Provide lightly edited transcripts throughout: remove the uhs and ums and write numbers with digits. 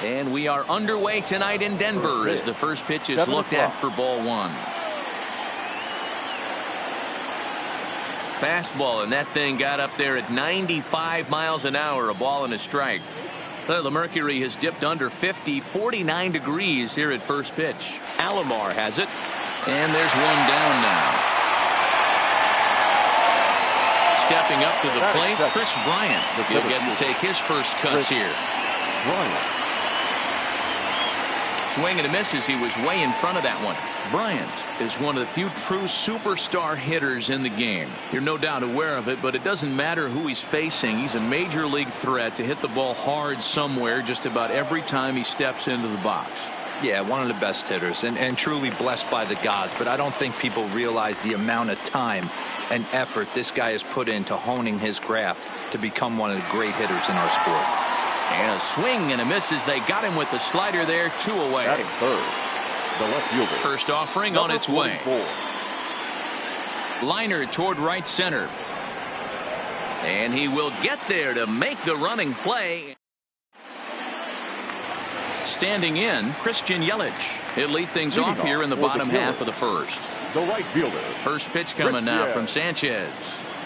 And we are underway tonight in Denver as the first pitch is looked at for ball one. Fastball, and that thing got up there at 95 miles an hour, a ball and a strike. Well, the mercury has dipped under 50, 49 degrees here at first pitch. Alomar has it, and there's one down now. Stepping up to the plate, Chris Bryant. He'll get to take his first cuts here. Swing and a miss as he was way in front of that one. Bryant is one of the few true superstar hitters in the game. You're no doubt aware of it, but it doesn't matter who he's facing. He's a major league threat to hit the ball hard somewhere just about every time he steps into the box. Yeah, one of the best hitters and truly blessed by the gods, but I don't think people realize the amount of time and effort this guy has put into honing his craft to become one of the great hitters in our sport. And a swing and a miss as they got him with the slider there, 2 away. Batting third, the left fielder. First offering on its way. Liner toward right center. And he will get there to make the running play. Standing in, Christian Yelich. He'll lead things off here in the bottom half of the first. The right fielder. First pitch coming now from Sanchez.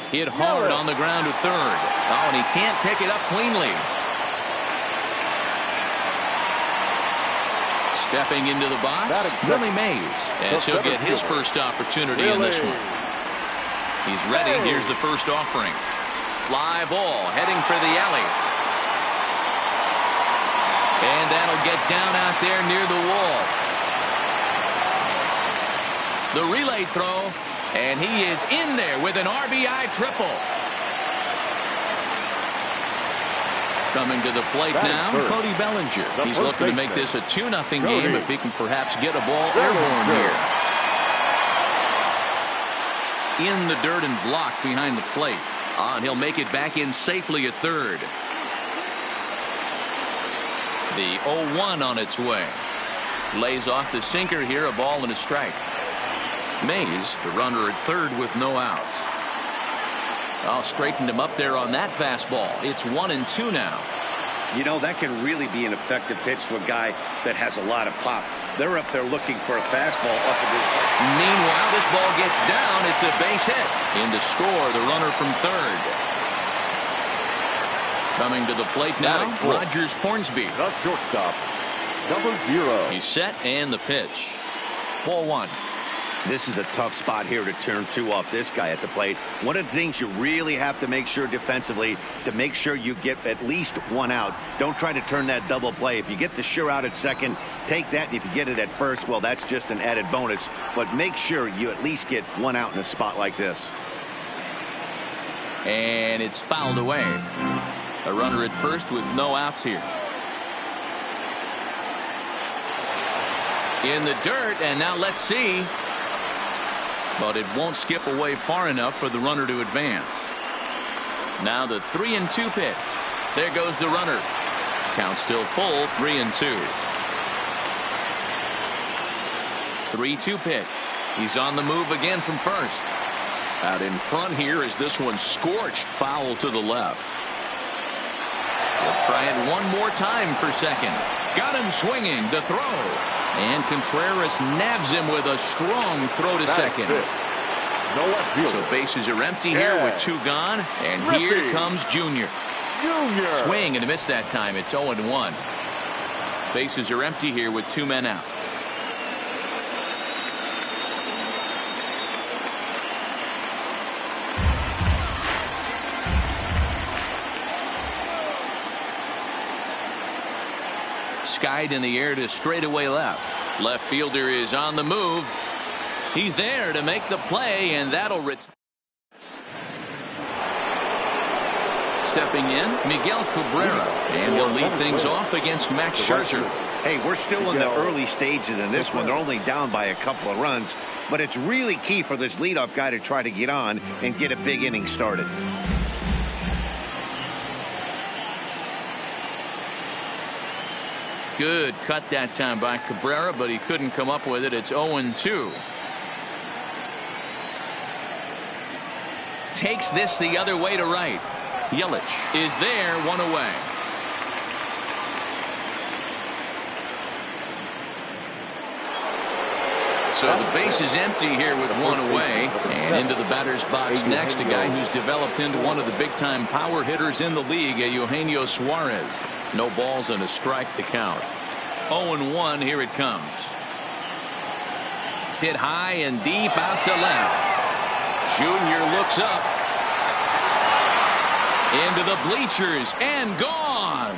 Hit hard on the ground to third. Oh, and he can't pick it up cleanly. Stepping into the box, Willie Mays, as he'll get his first opportunity in this one. He's ready. Here's the first offering. Fly ball heading for the alley. And that'll get down out there near the wall. The relay throw, and he is in there with an RBI triple. Coming to the plate now, Cody Bellinger. He's looking to make this a 2-0 game if he can perhaps get a ball airborne here. In the dirt and blocked behind the plate. And he'll make it back in safely at third. The 0-1 on its way. Lays off the sinker here, a ball and a strike. Mays, the runner at third with no outs. Straightened him up there on that fastball. It's 1-2 now. You know, that can really be an effective pitch to a guy that has a lot of pop. They're up there looking for a fastball up in his. Meanwhile, this ball gets down. It's a base hit. In to score, the runner from third. Coming to the plate now, Rogers Hornsby. The shortstop, number 0. He's set, and the pitch. Ball 1. This is a tough spot here to turn 2 off this guy at the plate. One of the things you really have to make sure defensively, to make sure you get at least 1 out. Don't try to turn that double play. If you get the sure out at second, take that. And if you get it at first, well, that's just an added bonus. But make sure you at least get 1 out in a spot like this. And it's fouled away. A runner at first with no outs here. In the dirt, and now let's see. But it won't skip away far enough for the runner to advance. Now the 3-2 pitch. There goes the runner. Count still full, 3-2. 3-2 pitch. He's on the move again from first. Out in front here is this one scorched foul to the left. We'll try it one more time for second. Got him swinging. The throw. And Contreras nabs him with a strong throw to second. So bases are empty here with 2 gone. And here comes Junior. Swing and a miss that time. It's 0-1. Bases are empty here with 2 men out. Skied in the air to straightaway left. Left fielder is on the move. He's there to make the play, and that'll return. Stepping in, Miguel Cabrera, and he'll lead things off against Max Scherzer. Hey, we're still in the early stages in this one. They're only down by a couple of runs, but it's really key for this leadoff guy to try to get on and get a big inning started. Good cut that time by Cabrera, but he couldn't come up with it. It's 0-2. Takes this the other way to right. Yelich is there, 1 away. So the base is empty here with one away. And into the batter's box next, a guy who's developed into one of the big-time power hitters in the league, Eugenio Suarez. No balls and a strike to count. 0-1, here it comes. Hit high and deep out to left. Junior looks up. Into the bleachers and gone.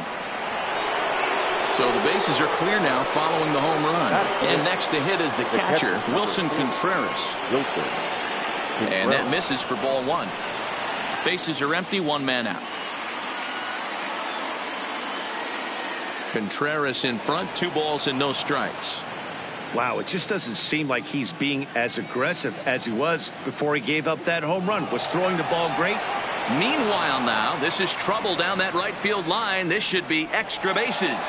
So the bases are clear now following the home run. And next to hit is the catcher, Wilson Contreras. And that misses for ball one. Bases are empty, one man out. Contreras in front, 2 balls and no strikes. Wow, it just doesn't seem like he's being as aggressive as he was before he gave up that home run. Was throwing the ball great? Meanwhile now, this is trouble down that right field line. This should be extra bases.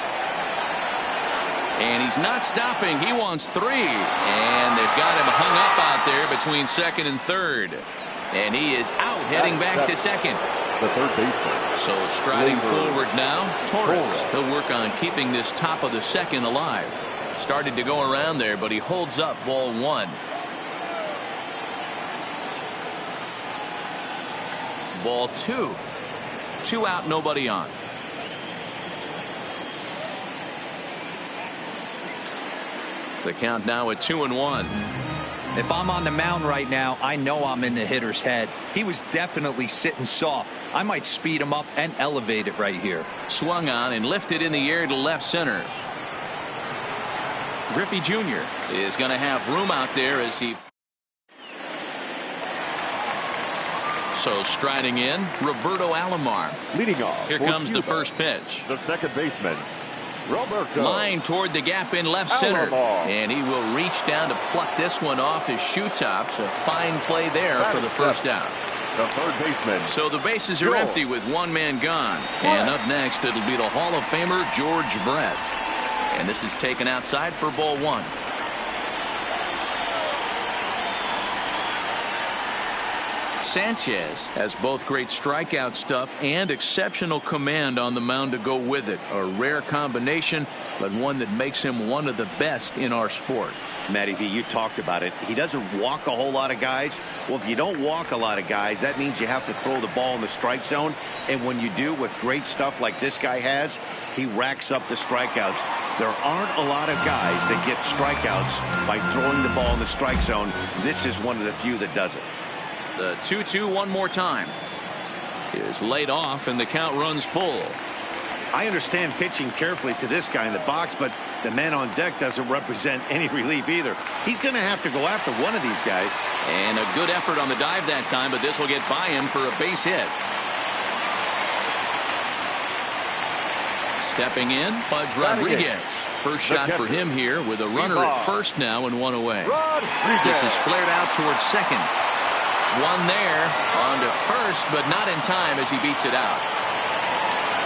And he's not stopping. He wants 3. And they've got him hung up out there between second and third. And he is out heading back to second. The third baseman. So striding forward now, Torres. He'll work on keeping this top of the second alive. Started to go around there, but he holds up ball one. Ball two. 2 out, nobody on. The count now at 2-1. If I'm on the mound right now, I know I'm in the hitter's head. He was definitely sitting soft. I might speed him up and elevate it right here. Swung on and lifted in the air to left center. Griffey Jr. is going to have room out there as he. So striding in, Roberto Alomar. Leading off. Here comes the first pitch. The second baseman, Roberto. Line toward the gap in left center. And he will reach down to pluck this one off his shoe tops. A fine play there for the first out. The third baseman. So the bases are empty with one man gone. And up next, it'll be the Hall of Famer George Brett. And this is taken outside for ball one. Sanchez has both great strikeout stuff and exceptional command on the mound to go with it. A rare combination, but one that makes him one of the best in our sport. Matty V, you talked about it. He doesn't walk a whole lot of guys. Well, if you don't walk a lot of guys, that means you have to throw the ball in the strike zone. And when you do with great stuff like this guy has, he racks up the strikeouts. There aren't a lot of guys that get strikeouts by throwing the ball in the strike zone. This is one of the few that does it. The 2-2 one more time. Is laid off and the count runs full. I understand pitching carefully to this guy in the box, but the man on deck doesn't represent any relief either. He's going to have to go after one of these guys. And a good effort on the dive that time, but this will get by him for a base hit. Stepping in, Pudge Rodriguez. First shot for him here with a runner at first now and one away. This is flared out towards second. One there on to first, but not in time as he beats it out.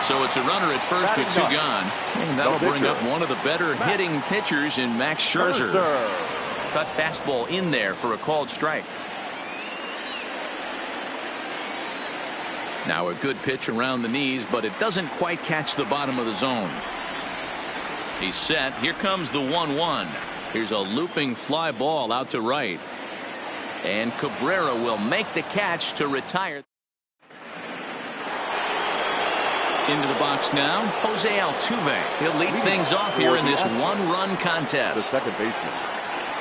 So it's a runner at first with 2 gone. And that'll bring up one of the better hitting pitchers in Max Scherzer. Cut fastball in there for a called strike. Now a good pitch around the knees, but it doesn't quite catch the bottom of the zone. He's set. Here comes the 1-1. Here's a looping fly ball out to right. And Cabrera will make the catch to retire. Into the box now, Jose Altuve. He'll lead things off here in this one-run contest. The second baseman,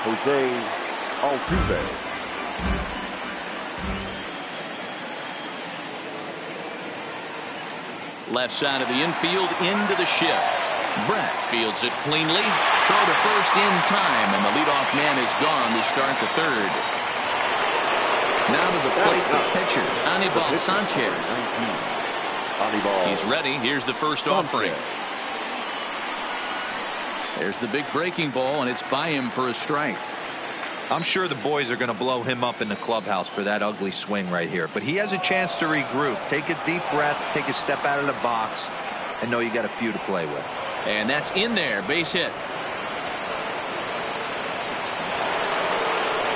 Jose Altuve. Left side of the infield into the shift. Brett fields it cleanly. Throw to first in time, and the leadoff man is gone to start the third. Now to the plate, the pitcher, Anibal Sanchez. He's ready. Here's the first offering. There's the big breaking ball, and it's by him for a strike. I'm sure the boys are going to blow him up in the clubhouse for that ugly swing right here. But he has a chance to regroup. Take a deep breath, take a step out of the box, and know you got a few to play with. And that's in there. Base hit.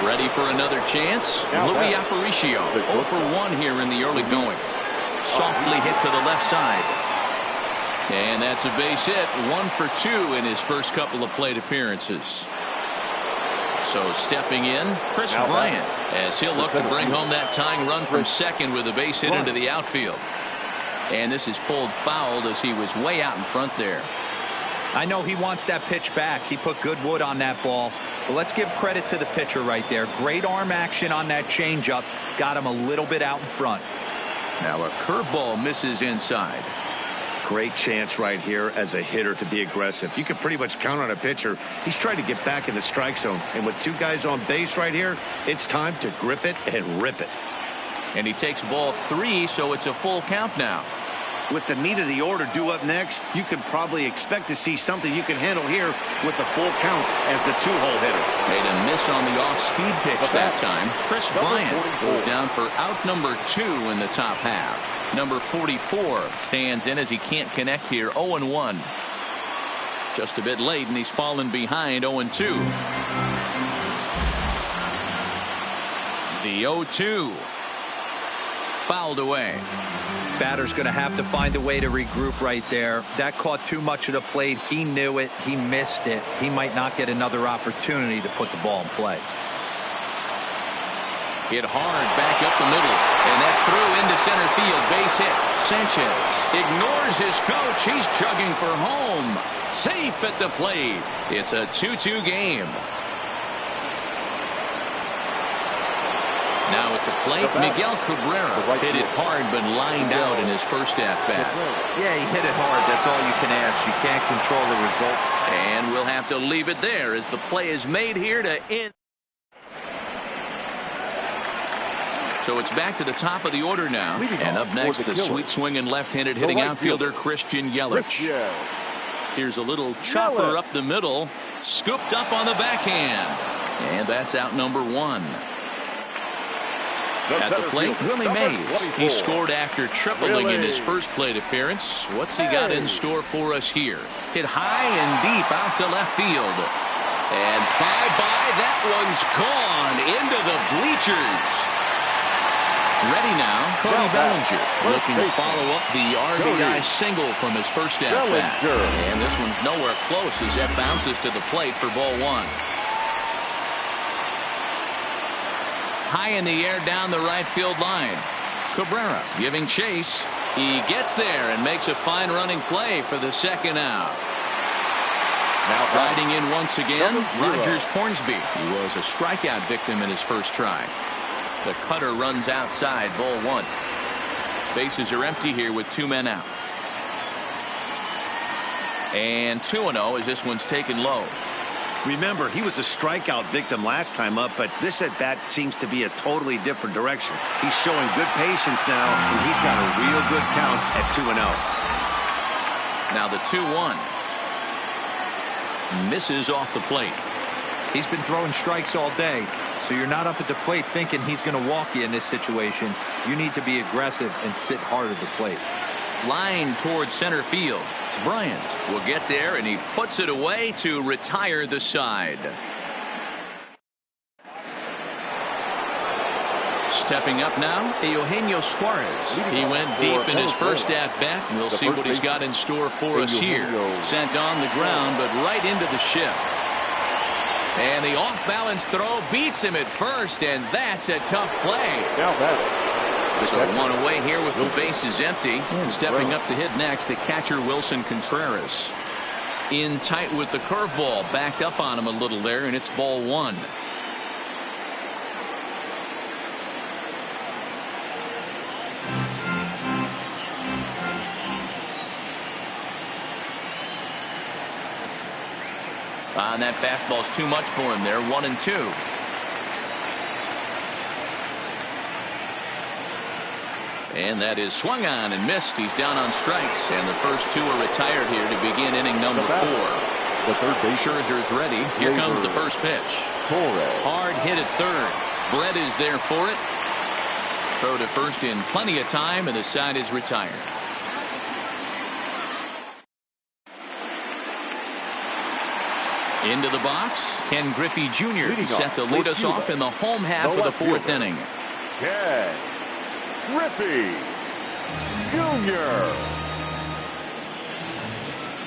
Ready for another chance. Louis Aparicio 0 for 1 here in the early going. Softly hit to the left side. And that's a base hit. 1 for 2 in his first couple of plate appearances. So stepping in, Chris Bryant, as he'll look to bring home that tying run from second with a base hit into the outfield. And this is pulled fouled as he was way out in front there. I know he wants that pitch back. He put good wood on that ball. But let's give credit to the pitcher right there. Great arm action on that changeup. Got him a little bit out in front. Now a curveball misses inside. Great chance right here as a hitter to be aggressive. You can pretty much count on a pitcher. He's trying to get back in the strike zone. And with two guys on base right here, it's time to grip it and rip it. And he takes ball 3, so it's a full count now. With the meat of the order due up next, you can probably expect to see something you can handle here with a full count as the two-hole hitter. Made a miss on the off-speed pitch that time. Chris Bryant goes down for out number 2 in the top half. Number 44 stands in as he can't connect here. 0-1. Just a bit late, and he's fallen behind 0-2. The 0-2. Fouled away. Batter's going to have to find a way to regroup right there. That caught too much of the plate. He knew it. He missed it. He might not get another opportunity to put the ball in play. Hit hard back up the middle, and that's through into center field. Base hit. Sanchez ignores his coach. He's chugging for home. Safe at the plate. It's a 2-2 game. Now at the plate, Miguel Cabrera hit it hard but lined out in his first at-bat. Yeah, he hit it hard. That's all you can ask. You can't control the result. And we'll have to leave it there as the play is made here to end. So it's back to the top of the order now. And up next, the sweet swinging left-handed hitting outfielder Christian Yelich. Here's a little chopper up the middle, scooped up on the backhand. And that's out number 1. At the plate, Willie Mays. He scored after tripling in his first plate appearance. What's he got in store for us here? Hit high and deep out to left field. And bye-bye, that one's gone into the bleachers. Ready now, Cody Bellinger looking to follow up the RBI single from his first at-bat. And this one's nowhere close as that bounces to the plate for ball 1. High in the air down the right field line. Cabrera giving chase. He gets there and makes a fine running play for the second out. Now riding in once again, Rogers Hornsby. He was a strikeout victim in his first try. The cutter runs outside, ball 1. Bases are empty here with 2 men out. And 2-0 as this one's taken low. Remember, he was a strikeout victim last time up, but this at-bat seems to be a totally different direction. He's showing good patience now, and he's got a real good count at 2-0. Now the 2-1. Misses off the plate. He's been throwing strikes all day, so you're not up at the plate thinking he's going to walk you in this situation. You need to be aggressive and sit hard at the plate. Line towards center field. Bryant will get there, and he puts it away to retire the side. Stepping up now, Eugenio Suarez. He went deep in his first at-bat, and we'll see what he's got in store for us here. Sent on the ground, but right into the shift. And the off-balance throw beats him at first, and that's a tough play. So 1 away here with the bases empty. And stepping up to hit next, the catcher Wilson Contreras. In tight with the curveball, backed up on him a little there, and it's ball 1. And that fastball's too much for him there. 1-2. And that is swung on and missed. He's down on strikes, and the first 2 are retired here to begin inning number 4. The third base. Scherzer's ready. Here comes the first pitch. Hard hit at third. Brett is there for it. Throw to first in plenty of time, and the side is retired. Into the box, Ken Griffey Jr. set to lead us off in the home half of the 4th inning. Ken Griffey Jr.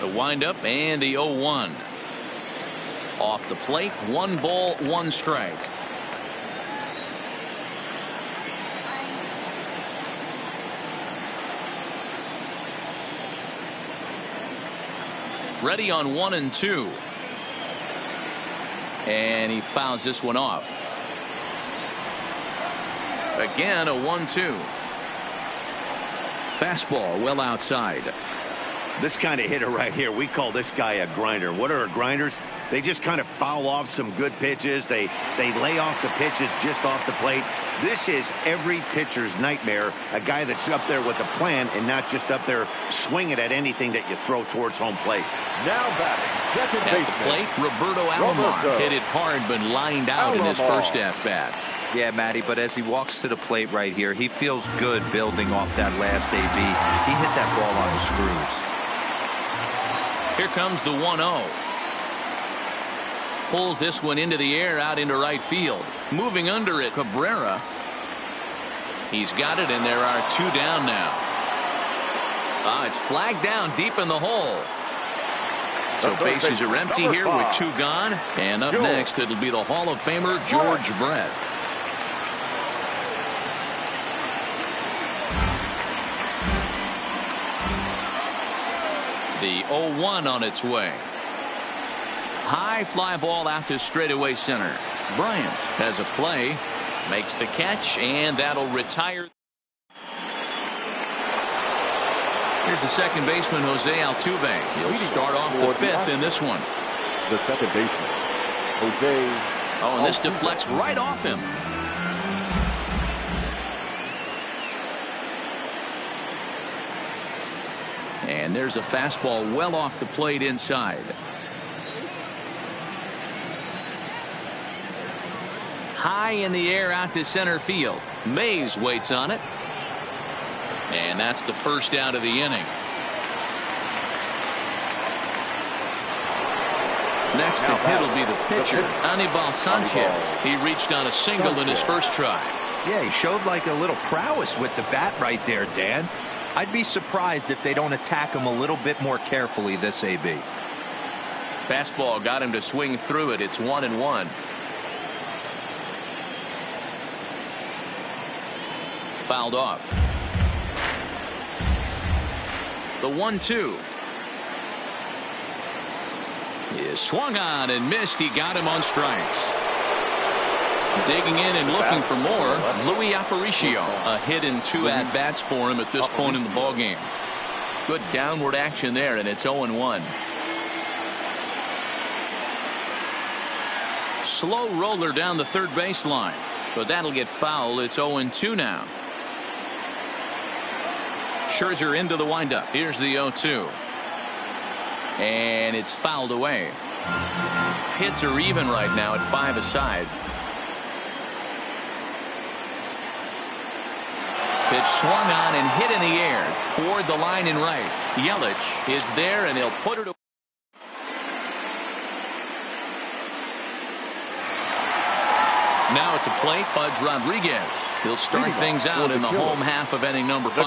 The windup and the 0-1. Off the plate, 1 ball, 1 strike. Ready on 1 and 2. And he fouls this one off. Again, a 1-2. Fastball well outside. This kind of hitter right here, we call this guy a grinder. What are grinders? They just kind of foul off some good pitches. They lay off the pitches just off the plate. This is every pitcher's nightmare, a guy that's up there with a plan and not just up there swinging at anything that you throw towards home plate. Now batting, second baseman. At the plate, Roberto Alomar hit it hard but lined out in his first at-bat. Yeah, Matty, but as he walks to the plate right here, he feels good building off that last AB. He hit that ball on the screws. Here comes the 1-0. Pulls this one into the air out into right field. Moving under it, Cabrera. He's got it, and there are 2 down now. It's flagged down deep in the hole. So bases are empty here with 2 gone. And up next, it'll be the Hall of Famer George Brett. The 0-1 on its way. High fly ball out to straightaway center. Bryant has a play, makes the catch, and that'll retire. Here's the second baseman, Jose Altuve. He'll start off the 5th in this one. The second baseman, Jose. Oh, and this deflects right off him. And there's a fastball well off the plate inside. High in the air out to center field. Mays waits on it. And that's the first out of the inning. Next to hit will be the pitcher, Anibal Sanchez. He reached on a single in his first try. Yeah, he showed like a little prowess with the bat right there, Dan. I'd be surprised if they don't attack him a little bit more carefully this AB. Fastball got him to swing through it. It's 1-1. Fouled off. The 1-2 is swung on and missed. He got him on strikes. Digging in and looking for more, Louis Aparicio. A hit in 2 at-bats for him at this point in the ballgame. Good downward action there, and it's 0-1. Slow roller down the third baseline, but that'll get foul. It's 0-2 now. Scherzer into the windup. Here's the 0-2. And it's fouled away. Hits are even right now at 5 aside. Pitch swung on and hit in the air toward the line and right. Yelich is there, and he'll put it away. Now at the plate, Pudge Rodriguez. He'll start things out in the home half of inning number 5.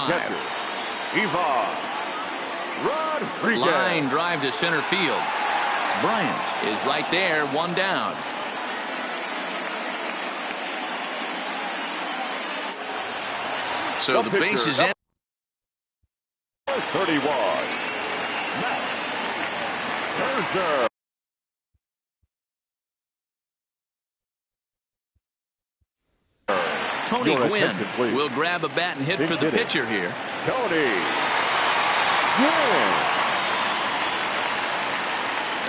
Rodriguez. Line drive to center field. Bryant is right there, 1 down. So the base is in. 31. Matt Scherzer. Tony Gwynn will grab a bat and hit for the pitcher here. Tony Gwynn.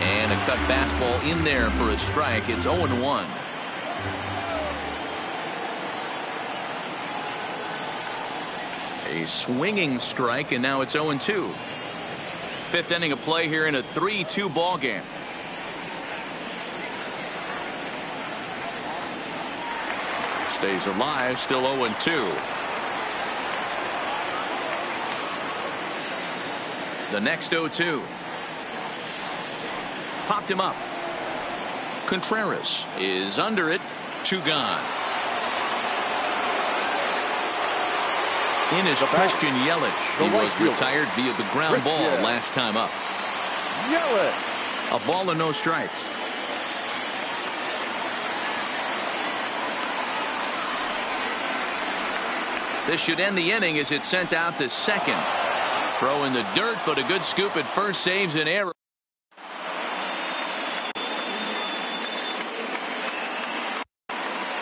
And a cut fastball in there for a strike. It's 0-1. A swinging strike, and now it's 0-2. 5th inning of play here in a 3-2 ball game. Stays alive, still 0-2. The next 0-2. Popped him up. Contreras is under it. 2 gone. In is Christian Yelich. He was retired via the ground ball last time up. Yelich. A ball and no strikes. This should end the inning as it's sent out to second. Throw in the dirt, but a good scoop at first saves an error.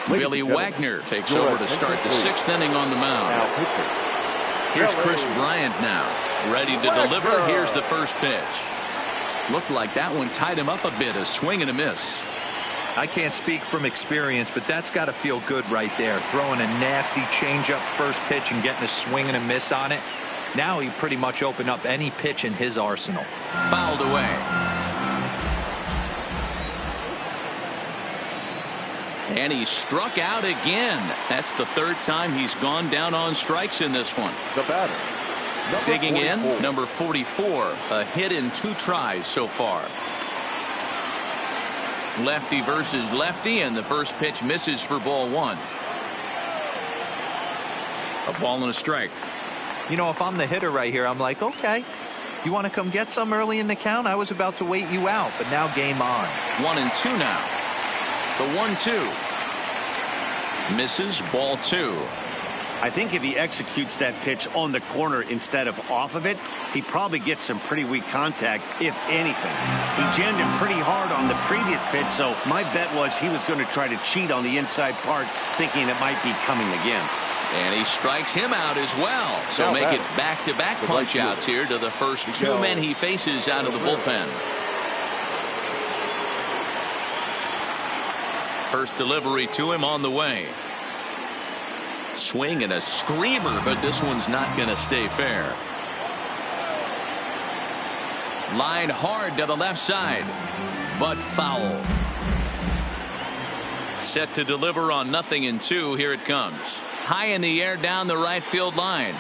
Billy Wagner takes over to start the 6th inning on the mound. Here's Chris Bryant now, ready to deliver. Here's the first pitch. Looked like that one tied him up a bit, a swing and a miss. I can't speak from experience, but that's got to feel good right there. Throwing a nasty changeup first pitch and getting a swing and a miss on it. Now he pretty much opened up any pitch in his arsenal. Fouled away. And he struck out again. That's the 3rd time he's gone down on strikes in this one. The batter. Digging in, number 44. A hit in 2 tries so far. Lefty versus lefty, and the first pitch misses for ball 1. A ball and a strike. You know, if I'm the hitter right here, I'm like, okay, you want to come get some early in the count? I was about to wait you out, but now game on. 1-2 now. The 1-2. Misses, ball 2. I think if he executes that pitch on the corner instead of off of it, he probably gets some pretty weak contact, if anything. He jammed him pretty hard on the previous pitch, so my bet was he was going to try to cheat on the inside part, thinking it might be coming again. And he strikes him out as well. So make it back-to-back punch-outs here to the first 2 men he faces out of the bullpen. First delivery to him on the way. Swing and a screamer, but this one's not going to stay fair. Line hard to the left side, but foul. Set to deliver on 0-2. Here it comes. High in the air down the right field line.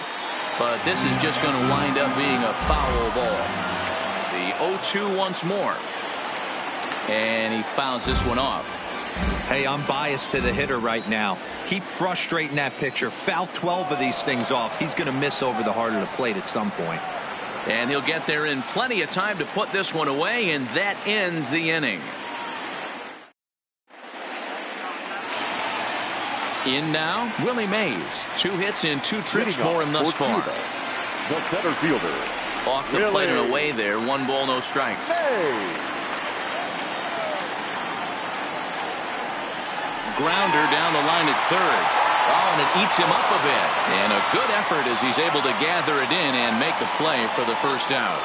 But this is just going to wind up being a foul ball. The 0-2 once more. And he fouls this one off. Hey, I'm biased to the hitter right now. Keep frustrating that pitcher. Foul 12 of these things off. He's going to miss over the heart of the plate at some point. And he'll get there in plenty of time to put this one away, and that ends the inning. In now, Willie Mays. 2 hits in 2 trips for him thus far. The center fielder. Off the plate and away there. 1 ball, no strikes. Grounder down the line at 3rd. Oh, and it eats him up a bit. And a good effort as he's able to gather it in and make the play for the first out.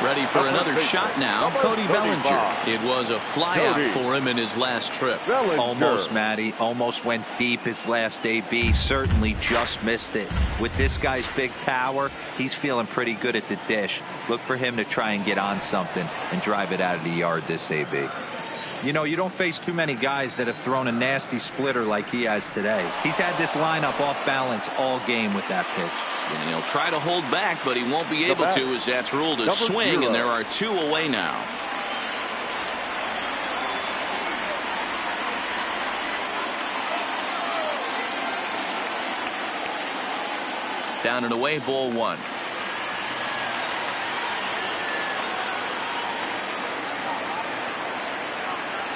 Ready for another shot now, Cody Bellinger. It was a flyout for him in his last trip. Almost, Matty. Almost went deep his last AB. Certainly just missed it. With this guy's big power, he's feeling pretty good at the dish. Look for him to try and get on something and drive it out of the yard this AB. You know, you don't face too many guys that have thrown a nasty splitter like he has today. He's had this lineup off balance all game with that pitch. And he'll try to hold back, but he won't be able to, as that's ruled a swing, and there are 2 away now. Down and away, ball 1.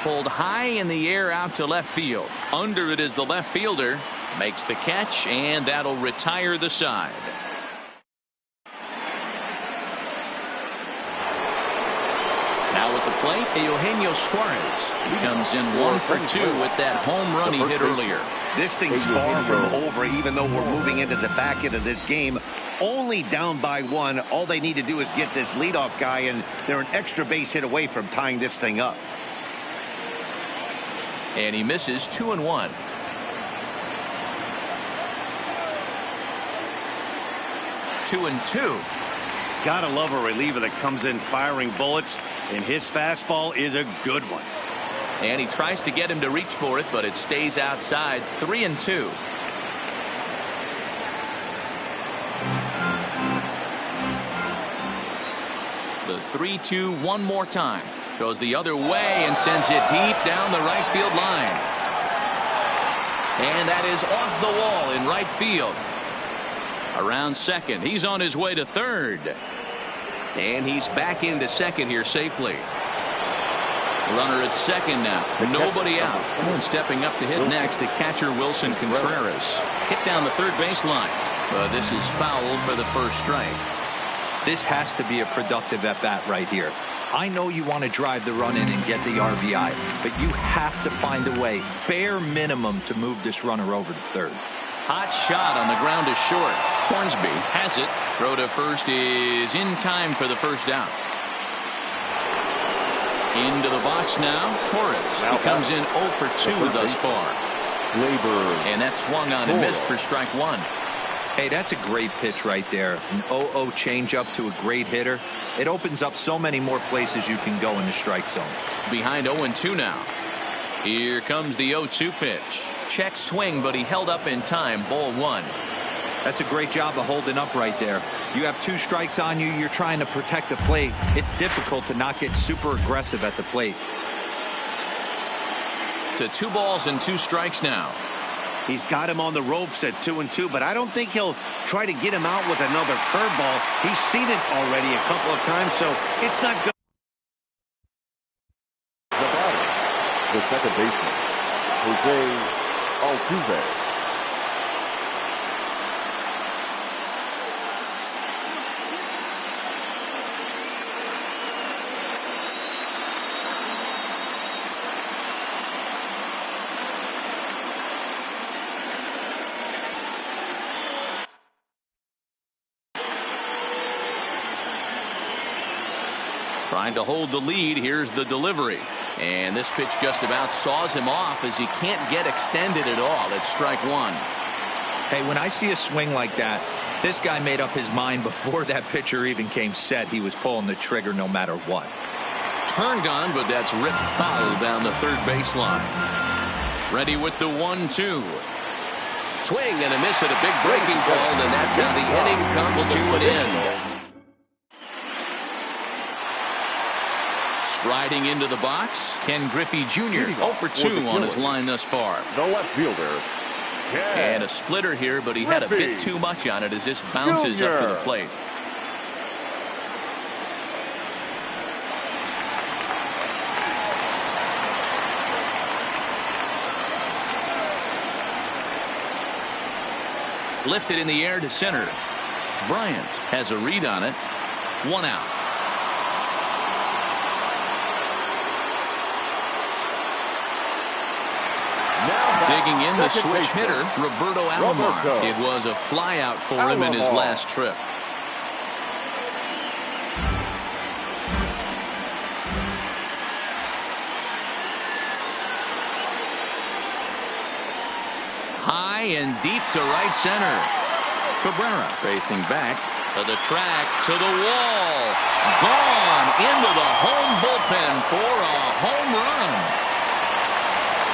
Pulled high in the air out to left field. Under it is the left fielder. Makes the catch, and that'll retire the side. Now at the plate, Eugenio Suarez. He comes in 1 for 2 with that home run he hit earlier. This thing's far from over, even though we're moving into the back end of this game. Only down by 1. All they need to do is get this leadoff guy, and they're an extra base hit away from tying this thing up. And he misses 2-1. Two and 2. Gotta love a reliever that comes in firing bullets, and his fastball is a good one. And he tries to get him to reach for it, but it stays outside. 3-2. The 3-2 one more time. Goes the other way and sends it deep down the right field line. And that is off the wall in right field. Around second. He's on his way to third. And he's back into second here safely. Runner at second now. Nobody out. And stepping up to hit next, the catcher Wilson Contreras. hit down the third baseline. But this is foul for the first strike. This has to be a productive at-bat right here. I know you want to drive the run in and get the RBI, but you have to find a way, bare minimum, to move this runner over to third. Hot shot on the ground is short. Hornsby has it. Throw to first is in time for the first down. Into the box now. Torres. He comes in 0 for 2 thus far. And that swung on and missed for strike one. Hey, that's a great pitch right there. An 0-0 changeup to a great hitter. It opens up so many more places you can go in the strike zone. Behind 0-2 now. Here comes the 0-2 pitch. Check swing, but he held up in time. Ball one. That's a great job of holding up right there. You have 2 strikes on you. You're trying to protect the plate. It's difficult to not get super aggressive at the plate. To 2 balls and 2 strikes now. He's got him on the ropes at 2-2, but I don't think he'll try to get him out with another curveball. He's seen it already a couple of times, so it's not good. The batter, the second baseman, Jose Altuve. Trying to hold the lead. Here's the delivery. And this pitch just about saws him off as he can't get extended at all. It's strike one. Hey, when I see a swing like that, this guy made up his mind before that pitcher even came set. He was pulling the trigger no matter what. Turned on, but that's ripped foul down the third baseline. Ready with the 1-2. Swing and a miss at a big breaking ball, and that's how the inning comes to an end. Striding into the box, Ken Griffey Jr. 0 for 2 on his line thus far. The left fielder. And a splitter here, but he had a bit too much on it as this bounces up to the plate. Lifted in the air to center. Bryant has a read on it. 1 out. Digging in the switch hitter, Roberto Alomar. It was a flyout for him in his last trip. High and deep to right center. Cabrera facing back to the track, to the wall. Gone into the home bullpen for a home run.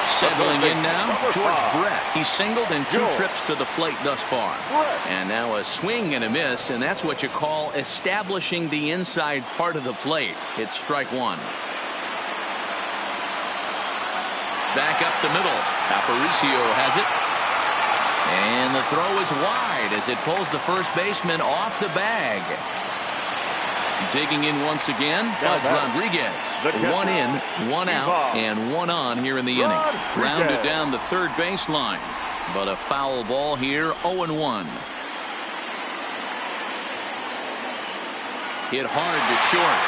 Settling in now, George Brett. He's singled in 2 trips to the plate thus far. And now a swing and a miss, and that's what you call establishing the inside part of the plate. It's strike one. Back up the middle. Aparicio has it. And the throw is wide as it pulls the first baseman off the bag. Digging in once again, Buzz Rodriguez. 1 in, 1 out, and 1 on here in the inning. Grounded down the third baseline. But a foul ball here, 0-1. Hit hard to short.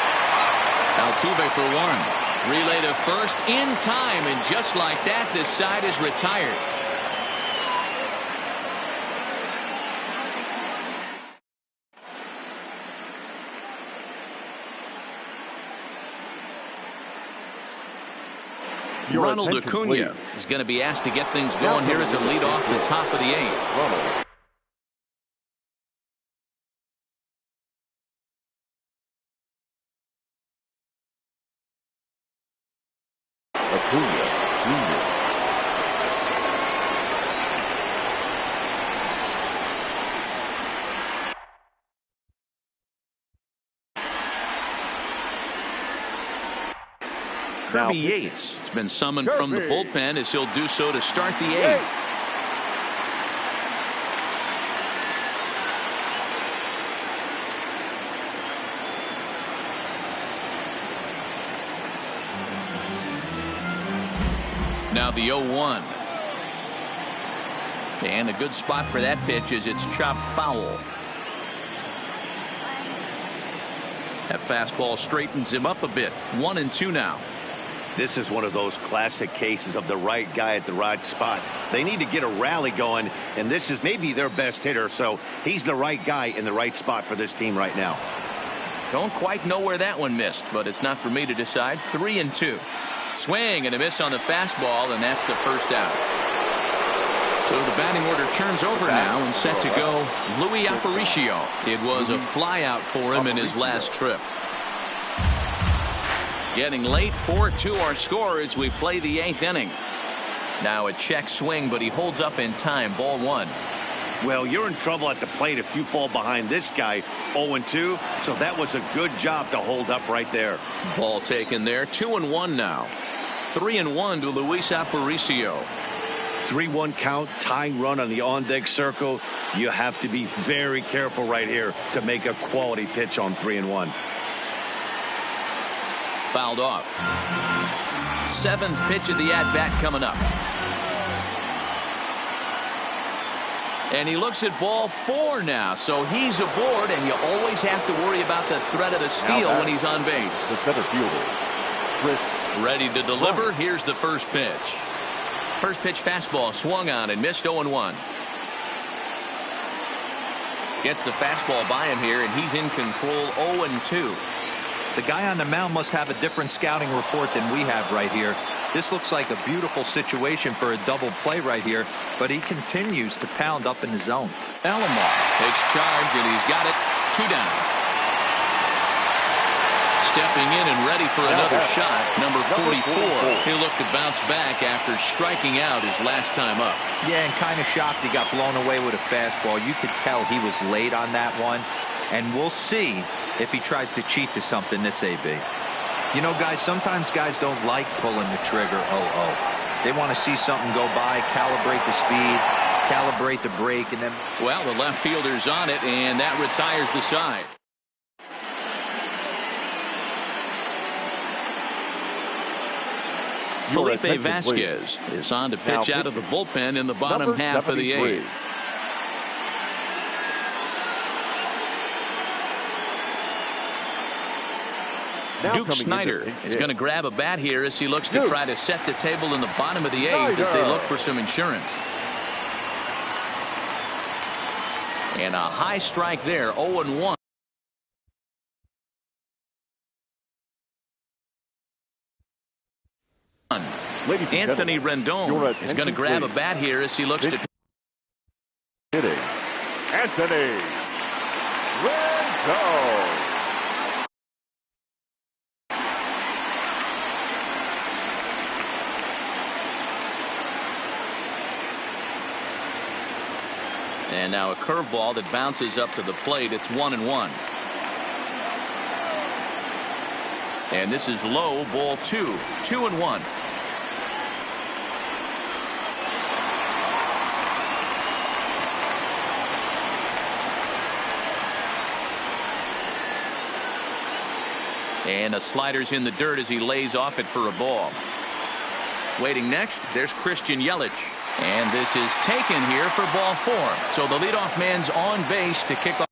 Altuve for 1. Relay to first in time, and just like that, this side is retired. Ronald Acuna is going to be asked to get things going here as a lead off the top of the 8th. Acuna, Jr. Kirby Yates has been summoned from the bullpen as he'll do so to start the 8th. Now the 0-1. And a good spot for that pitch is it's chopped foul. That fastball straightens him up a bit. 1-2 now. This is one of those classic cases of the right guy at the right spot. They need to get a rally going, and this is maybe their best hitter, so he's the right guy in the right spot for this team right now. Don't quite know where that one missed, but it's not for me to decide. 3-2. Swing and a miss on the fastball, and that's the first out. So the batting order turns over now and set to go Luis Aparicio. It was a flyout for him in his last trip. Getting late, 4-2 our score as we play the 8th inning. Now a check swing, but he holds up in time. Ball 1. Well, you're in trouble at the plate if you fall behind this guy. 0-2, so that was a good job to hold up right there. Ball taken there. 2-1 now. 3-1 to Luis Aparicio. 3-1 count, tying run on the on-deck circle. You have to be very careful right here to make a quality pitch on 3-1. Fouled off. 7th pitch of the at-bat coming up. And he looks at ball 4 now, so he's aboard, and you always have to worry about the threat of the steal when he's on base. The center fielder, Chris. Ready to deliver. Here's the first pitch. First pitch fastball swung on and missed. 0-1. Gets the fastball by him here, and he's in control. 0-2. The guy on the mound must have a different scouting report than we have right here. This looks like a beautiful situation for a double play right here, but he continues to pound up in the zone. Alomar takes charge, and he's got it. 2 down. Stepping in and ready for another shot, number 44. He'll look to bounce back after striking out his last time up. Yeah, and kind of shocked he got blown away with a fastball. You could tell he was late on that one, and we'll see if he tries to cheat to something this AB. You know, guys, sometimes guys don't like pulling the trigger. They want to see something go by, calibrate the speed, calibrate the brake, and then... Well, the left fielder's on it, and that retires the side. Felipe Vasquez is on to pitch out of the bullpen in the bottom half of the 8th. Duke Snyder is going to grab a bat here as he looks to try to set the table in the bottom of the 8th as they look for some insurance. And a high strike there. 0-1. Anthony Rendon is going to grab a bat here as he looks to hitting. Anthony Rendon. And now a curveball that bounces up to the plate. It's 1-1. And this is low, ball 2. 2-1. And a slider's in the dirt as he lays off it for a ball. Waiting next, there's Christian Yelich. And this is taken here for ball 4. So the leadoff man's on base to kick off.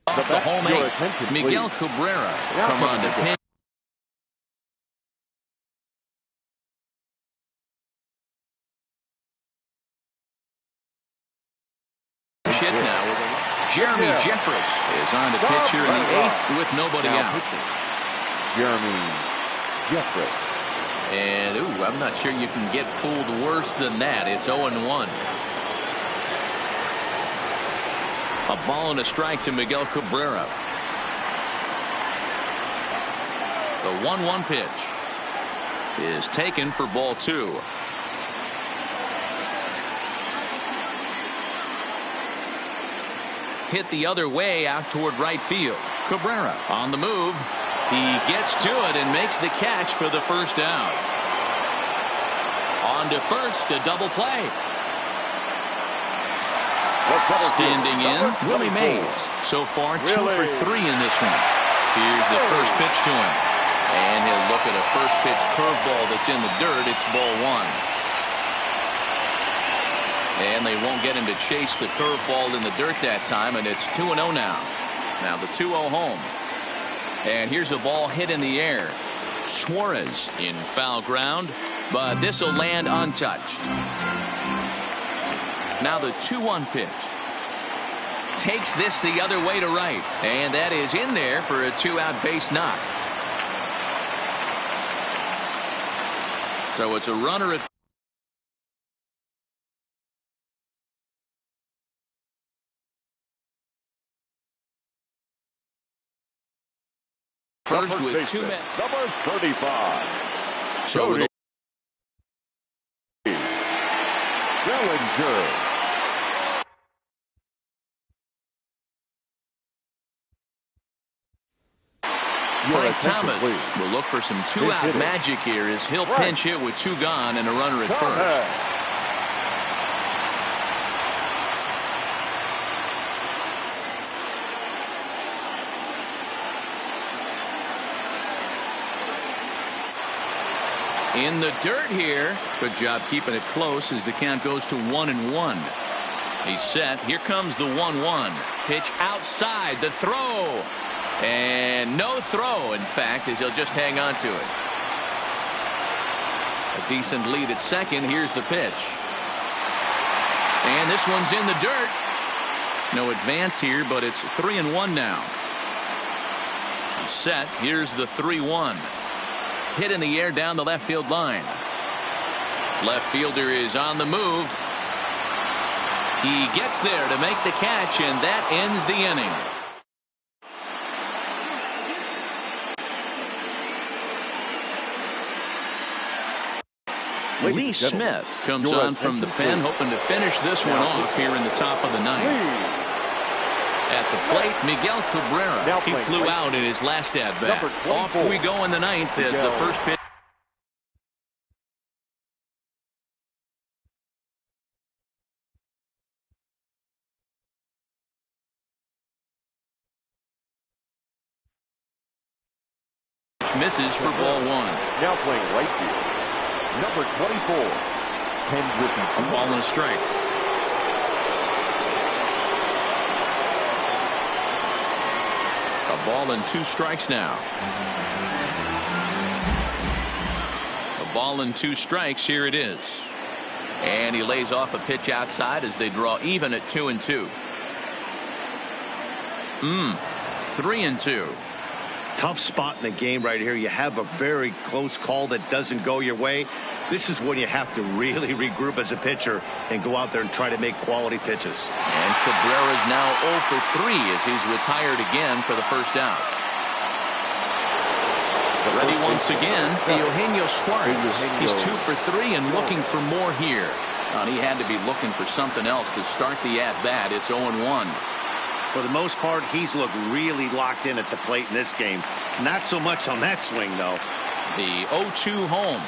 The home 8. Miguel Cabrera come on to pin. Jeremy Jeffress is on to pitch here in the 8th with nobody out. Jeremy Jeffress. And, I'm not sure you can get fooled worse than that. It's 0-1. A ball and a strike to Miguel Cabrera. The 1-1 pitch is taken for ball 2. Hit the other way out toward right field. Cabrera on the move. He gets to it and makes the catch for the first out. On to first, a double play. Standing in, Willie Mays. So far, 2 for 3 in this one. Here's the first pitch to him. And he'll look at a first pitch curveball that's in the dirt. It's ball one. And they won't get him to chase the curveball in the dirt that time, and it's 2-0 now. Now the 2-0 home. And here's a ball hit in the air. Suarez in foul ground, but this will land untouched. Now the 2-1 pitch. Takes this the other way to right, and that is in there for a 2-out base knock. So it's a runner at first with 2 men. Number 35. So with Bellinger. Frank Thomas will look for some 2-out magic here as he'll pinch hit with 2 gone and a runner at first. In the dirt here. Good job keeping it close as the count goes to 1-1. He's set. Here comes the 1-1. Pitch outside. The throw. And no throw, in fact, as he'll just hang on to it. A decent lead at second. Here's the pitch. And this one's in the dirt. No advance here, but it's 3-1 now. He's set. Here's the 3-1. Hit in the air down the left field line. Left fielder is on the move. He gets there to make the catch, and that ends the inning. Lee Smith comes on from the pen, hoping to finish this one off here in the top of the ninth. At the plate, Miguel Cabrera. He flew out in his last at-bat. Off we go in the ninth as the first pitch. Misses for ball one. Now playing right field. Number 24. A ball and a strike. A ball and 2 strikes now. A ball and 2 strikes. Here it is. And he lays off a pitch outside as they draw even at 2-2. 3-2. Tough spot in the game right here. You have a very close call that doesn't go your way. This is when you have to really regroup as a pitcher and go out there and try to make quality pitches. And Cabrera's now 0 for 3 as he's retired again for the first out. Ready once again, Eugenio Suarez. He's 2 for 3 and looking for more here. He had to be looking for something else to start the at-bat. It's 0-1. For the most part, he's looked really locked in at the plate in this game. Not so much on that swing, though. The 0-2 home.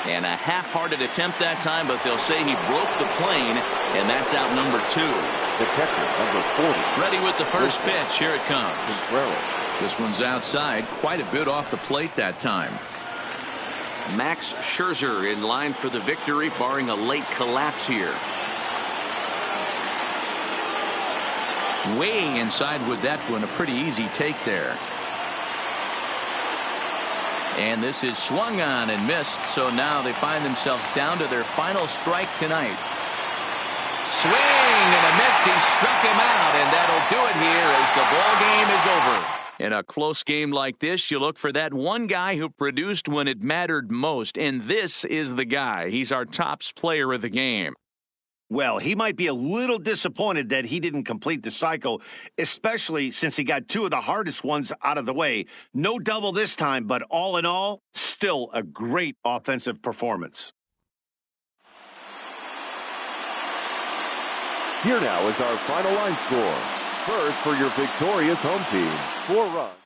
And a half-hearted attempt that time, but they'll say he broke the plane, and that's out number 2. The catcher, number 40. Ready with the first pitch. Here it comes. This one's outside, quite a bit off the plate that time. Max Scherzer in line for the victory, barring a late collapse here. Way inside with that one, a pretty easy take there. And this is swung on and missed, so now they find themselves down to their final strike tonight. Swing and a miss. He struck him out, and that'll do it here as the ball game is over. In a close game like this, you look for that one guy who produced when it mattered most, and this is the guy. He's our tops player of the game. Well, he might be a little disappointed that he didn't complete the cycle, especially since he got 2 of the hardest ones out of the way. No double this time, but all in all, still a great offensive performance. Here now is our final line score. First for your victorious home team, 4 runs.